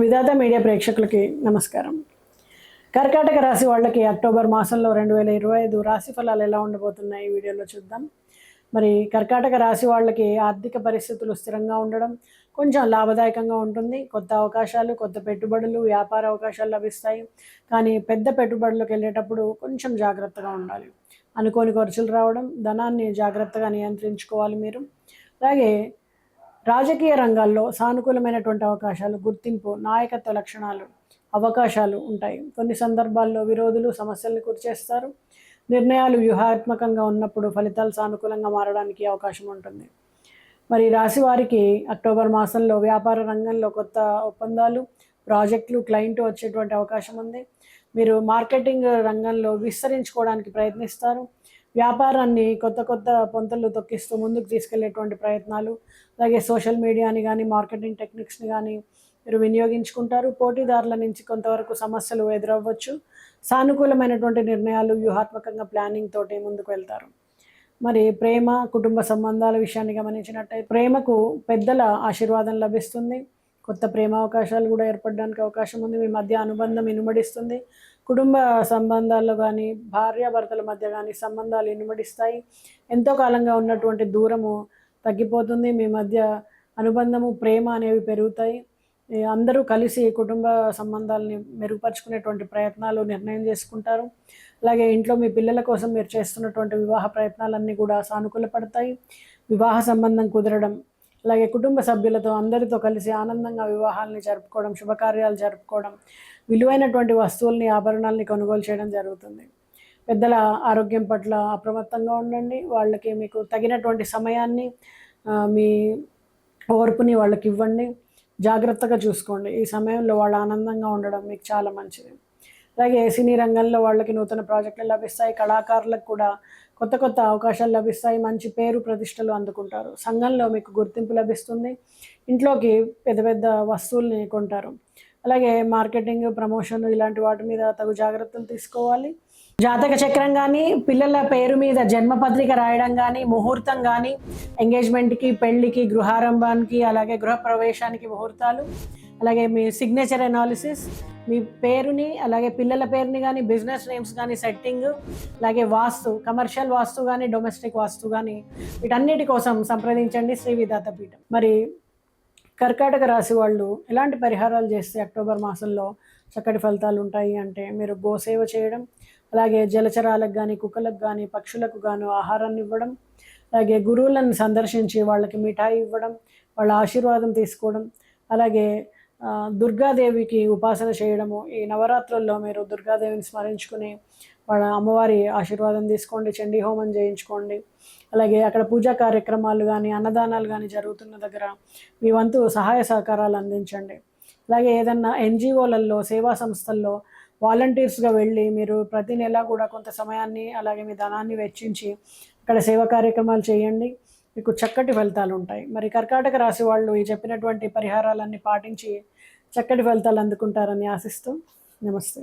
విధాత media ప్రేక్షకులకి నమస్కారం. కర్కాటక రాశి వాళ్ళకి అక్టోబర్ మాసంలో 2025 రాశి ఫలాలు ఎలా ఉండబోతున్నాయి ఈ వీడియోలో చూద్దాం. మరి కర్కాటక రాశి వాళ్ళకి ఆర్థిక పరిస్థితులు స్థిరంగా ఉండడం, కొంచెం లాభదాయకంగా ఉంటుంది. కొత్త అవకాశాలు, కొత్త పెట్టుబడులు, వ్యాపార అవకాశాలు లభిస్తాయి. కానీ పెద్ద పెట్టుబడులకు వెళ్ళేటప్పుడు కొంచెం జాగ్రత్తగా ఉండాలి. అనుకోని ఖర్చులు రావడం, ధనాన్ని జాగ్రత్తగా నియంత్రించుకోవాలి మీరు. అలాగే రాజకీయ రంగాల్లో సానుకూలమైనటువంటి అవకాశాలు, గుర్తింపు, నాయకత్వ లక్షణాలు, అవకాశాలు ఉంటాయి. కొన్ని సందర్భాల్లో విరోధులు సమస్యల్ని గురిచేస్తారు. నిర్ణయాలు వ్యూహాత్మకంగా ఉన్నప్పుడు ఫలితాలు సానుకూలంగా మారడానికి అవకాశం ఉంటుంది. మరి రాశి వారికి అక్టోబర్ మాసంలో వ్యాపార రంగంలో కొత్త ఒప్పందాలు, ప్రాజెక్టులు, క్లయింట్ వచ్చేటువంటి అవకాశం ఉంది. మీరు మార్కెటింగ్ రంగంలో విస్తరించుకోవడానికి ప్రయత్నిస్తారు. వ్యాపారాన్ని కొత్త కొత్త పొంతలు తొక్కిస్తూ ముందుకు తీసుకెళ్లేటువంటి ప్రయత్నాలు, అలాగే సోషల్ మీడియాని కానీ, మార్కెటింగ్ టెక్నిక్స్ని కానీ మీరు వినియోగించుకుంటారు. పోటీదారుల నుంచి కొంతవరకు సమస్యలు ఎదురవ్వచ్చు. సానుకూలమైనటువంటి నిర్ణయాలు, వ్యూహాత్మకంగా ప్లానింగ్ తోటి ముందుకు వెళ్తారు. మరి ప్రేమ, కుటుంబ సంబంధాల విషయాన్ని గమనించినట్టయితే ప్రేమకు పెద్దల ఆశీర్వాదం లభిస్తుంది. కొత్త ప్రేమ అవకాశాలు కూడా ఏర్పడడానికి అవకాశం ఉంది. మీ మధ్య అనుబంధం ఇనుమడిస్తుంది. కుటుంబ సంబంధాల్లో కానీ, భార్యాభర్తల మధ్య కానీ సంబంధాలు ఇనుమడిస్తాయి. ఎంతో కాలంగా ఉన్నటువంటి దూరము తగ్గిపోతుంది. మీ మధ్య అనుబంధము, ప్రేమ అనేవి పెరుగుతాయి. అందరూ కలిసి కుటుంబ సంబంధాలని మెరుగుపరుచుకునేటువంటి ప్రయత్నాలు నిర్ణయం చేసుకుంటారు. అలాగే ఇంట్లో మీ పిల్లల కోసం మీరు చేస్తున్నటువంటి వివాహ ప్రయత్నాలన్నీ కూడా సానుకూలపడతాయి. వివాహ సంబంధం కుదరడం, అలాగే కుటుంబ సభ్యులతో అందరితో కలిసి ఆనందంగా వివాహాలని జరుపుకోవడం, శుభకార్యాలు జరుపుకోవడం, విలువైనటువంటి వస్తువుల్ని, ఆభరణాలని కొనుగోలు చేయడం జరుగుతుంది. పెద్దల ఆరోగ్యం పట్ల అప్రమత్తంగా ఉండండి. వాళ్ళకి మీకు తగినటువంటి సమయాన్ని, మీ ఓర్పుని వాళ్ళకి ఇవ్వండి. జాగ్రత్తగా చూసుకోండి. ఈ సమయంలో వాళ్ళు ఆనందంగా ఉండడం మీకు చాలా మంచిది. అలాగే సినీ రంగంలో వాళ్ళకి నూతన ప్రాజెక్టులు లభిస్తాయి. కళాకారులకు కూడా కొత్త కొత్త అవకాశాలు లభిస్తాయి. మంచి పేరు, ప్రతిష్టలు అందుకుంటారు. సంఘంలో మీకు గుర్తింపు లభిస్తుంది. ఇంట్లోకి పెద్ద పెద్ద వస్తువుల్ని కొంటారు. అలాగే మార్కెటింగ్, ప్రమోషన్ ఇలాంటి వాటి మీద తగు జాగ్రత్తలు తీసుకోవాలి. జాతక చక్రం కానీ, పిల్లల పేరు మీద జన్మపత్రిక రాయడం కానీ, ముహూర్తం కానీ, ఎంగేజ్మెంట్కి, పెళ్లికి, గృహారంభానికి, అలాగే గృహప్రవేశానికి ముహూర్తాలు, అలాగే మీ సిగ్నేచర్ అనాలిసిస్, మీ పేరుని, అలాగే పిల్లల పేరుని కానీ, బిజినెస్ నేమ్స్ కానీ సెట్టింగ్, అలాగే వాస్తు, కమర్షియల్ వాస్తు కానీ, డొమెస్టిక్ వాస్తు కానీ, వీటన్నిటి కోసం సంప్రదించండి శ్రీ విధాత పీఠం. మరి కర్కాటక రాశి వాళ్ళు ఎలాంటి పరిహారాలు చేస్తే అక్టోబర్ మాసంలో చక్కటి ఫలితాలు ఉంటాయి అంటే, మీరు గోసేవ చేయడం, అలాగే జలచరాలకు కానీ, కుక్కలకు కానీ, పక్షులకు గాను ఆహారాన్ని ఇవ్వడం, అలాగే గురువులను సందర్శించి వాళ్ళకి మిఠాయి ఇవ్వడం, వాళ్ళ ఆశీర్వాదం తీసుకోవడం, అలాగే దుర్గాదేవికి ఉపాసన చేయడము. ఈ నవరాత్రుల్లో మీరు దుర్గాదేవిని స్మరించుకుని వాళ్ళ అమ్మవారి ఆశీర్వాదం తీసుకోండి. చండీ హోమం చేయించుకోండి. అలాగే అక్కడ పూజా కార్యక్రమాలు కానీ, అన్నదానాలు కానీ జరుగుతున్న దగ్గర మీ వంతు సహాయ సహకారాలు అందించండి. అలాగే ఏదన్నా ఎన్జిఓలలో, సేవా సంస్థల్లో వాలంటీర్స్గా వెళ్ళి మీరు ప్రతి నెల కూడా కొంత సమయాన్ని, అలాగే మీ ధనాన్ని వెచ్చించి అక్కడ సేవా కార్యక్రమాలు చేయండి. మీకు చక్కటి ఫలితాలు ఉంటాయి. మరి కర్కాటక రాశి వాళ్ళు ఈ చెప్పినటువంటి పరిహారాలన్నీ పాటించి చక్కటి ఫలితాలు అందుకుంటారని ఆశిస్తూ నమస్తే.